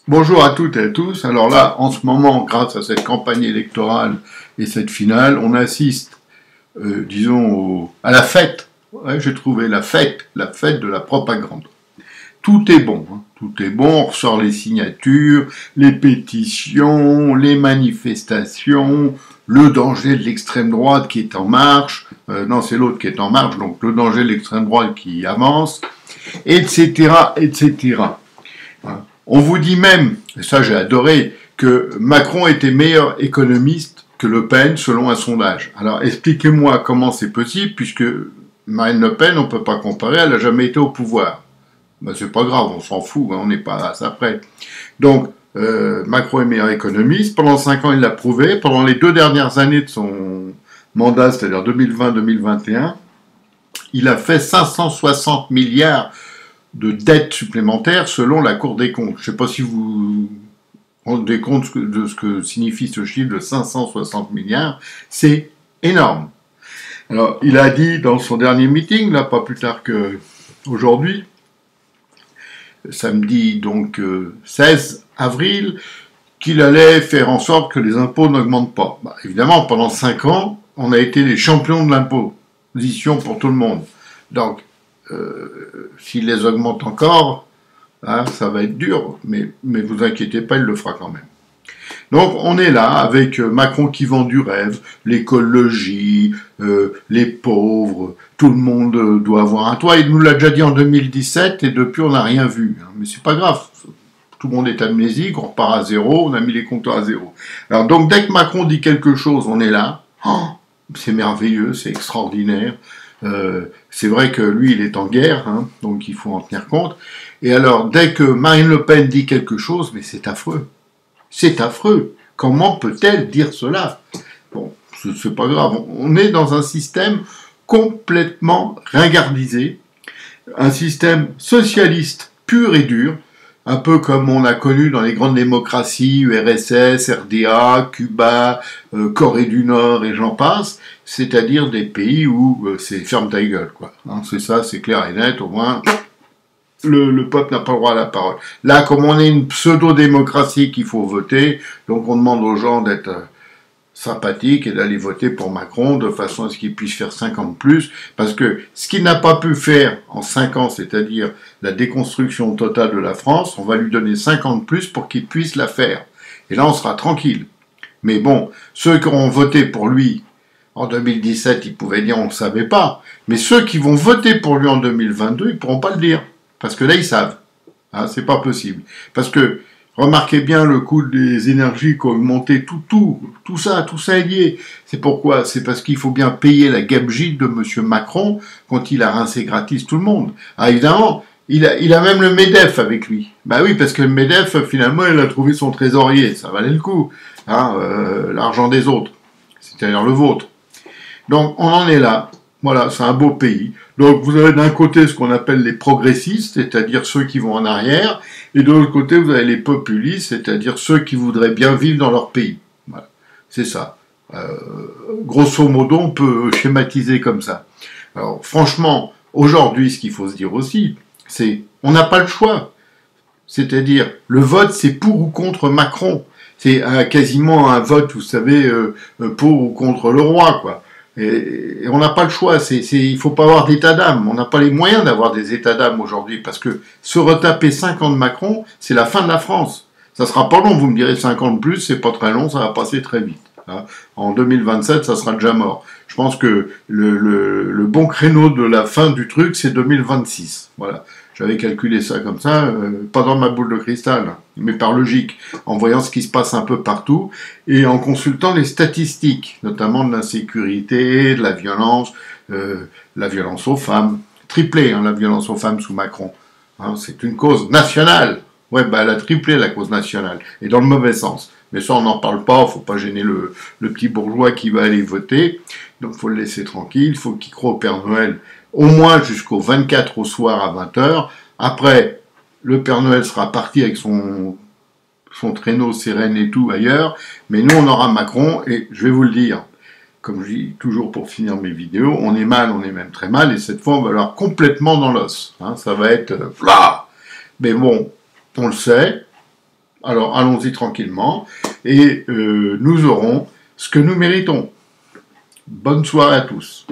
Bonjour à toutes et à tous. Alors là, en ce moment, grâce à cette campagne électorale et cette finale, on assiste, à la fête. Ouais, j'ai trouvé la fête de la propagande. Tout est bon, hein. Tout est bon. On ressort les signatures, les pétitions, les manifestations, le danger de l'extrême droite qui est en marche. Non, c'est l'autre qui est en marche, donc le danger de l'extrême droite qui avance, etc., etc. On vous dit même, et ça j'ai adoré, que Macron était meilleur économiste que Le Pen selon un sondage. Alors expliquez-moi comment c'est possible, puisque Marine Le Pen, on ne peut pas comparer, elle n'a jamais été au pouvoir. Ben, c'est pas grave, on s'en fout, hein, on n'est pas à ça près. Donc, Macron est meilleur économiste, pendant 5 ans il l'a prouvé, pendant les 2 dernières années de son mandat, c'est-à-dire 2020-2021, il a fait 560 milliards de dettes supplémentaires selon la Cour des comptes. Je ne sais pas si vous vous rendez compte de ce que signifie ce chiffre de 560 milliards. C'est énorme. Alors, il a dit dans son dernier meeting, là, pas plus tard qu'aujourd'hui, samedi donc 16 avril, qu'il allait faire en sorte que les impôts n'augmentent pas. Bah, évidemment, pendant 5 ans, on a été les champions de l'imposition pour tout le monde. Donc, s'il les augmente encore, hein, ça va être dur, mais vous inquiétez pas, il le fera quand même. Donc on est là avec Macron qui vend du rêve, l'écologie, les pauvres, tout le monde doit avoir un toit. Il nous l'a déjà dit en 2017 et depuis on n'a rien vu. Hein. Mais c'est pas grave, tout le monde est amnésique, on repart à zéro, on a mis les compteurs à zéro. Alors donc dès que Macron dit quelque chose, on est là. Oh, c'est merveilleux, c'est extraordinaire. C'est vrai que lui, il est en guerre, hein, donc il faut en tenir compte. Et alors, dès que Marine Le Pen dit quelque chose, mais c'est affreux. C'est affreux. Comment peut-elle dire cela? Bon, c'est pas grave. On est dans un système complètement ringardisé, un système socialiste pur et dur, un peu comme on a connu dans les grandes démocraties, URSS, RDA, Cuba, Corée du Nord et j'en passe, c'est-à-dire des pays où c'est ferme ta gueule, quoi. Hein, c'est ça, c'est clair et net, au moins, le peuple n'a pas le droit à la parole. Là, comme on est une pseudo-démocratie qu'il faut voter, donc on demande aux gens d'être sympathiques et d'aller voter pour Macron de façon à ce qu'il puisse faire 5 ans de plus, parce que ce qu'il n'a pas pu faire en 5 ans, c'est-à-dire la déconstruction totale de la France, on va lui donner 5 ans de plus pour qu'il puisse la faire. Et là, on sera tranquille. Mais bon, ceux qui auront voté pour lui en 2017, ils pouvaient dire on ne le savait pas, mais ceux qui vont voter pour lui en 2022, ils ne pourront pas le dire, parce que là, ils savent. Hein, c'est pas possible. Parce que remarquez bien le coût des énergies qui a augmenté, tout ça est lié. C'est pourquoi? C'est parce qu'il faut bien payer la gabegie de M. Macron quand il a rincé gratis tout le monde. Ah, évidemment, il a même le MEDEF avec lui. Bah oui, parce que le MEDEF, finalement, il a trouvé son trésorier. Ça valait le coup. Hein, l'argent des autres. C'est-à-dire le vôtre. Donc, on en est là. Voilà, c'est un beau pays. Donc, vous avez d'un côté ce qu'on appelle les progressistes, c'est-à-dire ceux qui vont en arrière, et de l'autre côté, vous avez les populistes, c'est-à-dire ceux qui voudraient bien vivre dans leur pays. Voilà, c'est ça. Grosso modo, on peut schématiser comme ça. Alors, franchement, aujourd'hui, ce qu'il faut se dire aussi, c'est on n'a pas le choix. C'est-à-dire, le vote, c'est pour ou contre Macron. C'est quasiment un vote, vous savez, pour ou contre le roi, quoi. Et on n'a pas le choix, il faut pas avoir d'état d'âme, on n'a pas les moyens d'avoir des états d'âme aujourd'hui, parce que se retaper 5 ans de Macron, c'est la fin de la France. Ça sera pas long, vous me direz 5 ans de plus, c'est pas très long, ça va passer très vite. Hein. En 2027, ça sera déjà mort. Je pense que le bon créneau de la fin du truc, c'est 2026. Voilà. J'avais calculé ça comme ça, pas dans ma boule de cristal, mais par logique, en voyant ce qui se passe un peu partout, et en consultant les statistiques, notamment de l'insécurité, de la violence aux femmes, triplé, hein, la violence aux femmes sous Macron. Hein, c'est une cause nationale. Ouais, bah elle a triplé la cause nationale, et dans le mauvais sens. Mais ça, on n'en parle pas, faut pas gêner le petit bourgeois qui va aller voter, donc faut le laisser tranquille, faut qu'il croie au Père Noël, au moins jusqu'au 24 au soir à 20h. Après, le Père Noël sera parti avec son traîneau sérène et tout ailleurs, mais nous, on aura Macron, et je vais vous le dire, comme je dis toujours pour finir mes vidéos, on est mal, on est même très mal, et cette fois, on va l'avoir complètement dans l'os. Hein, ça va être plat. Mais bon, on le sait, Alors allons-y tranquillement et nous aurons ce que nous méritons. Bonne soirée à tous.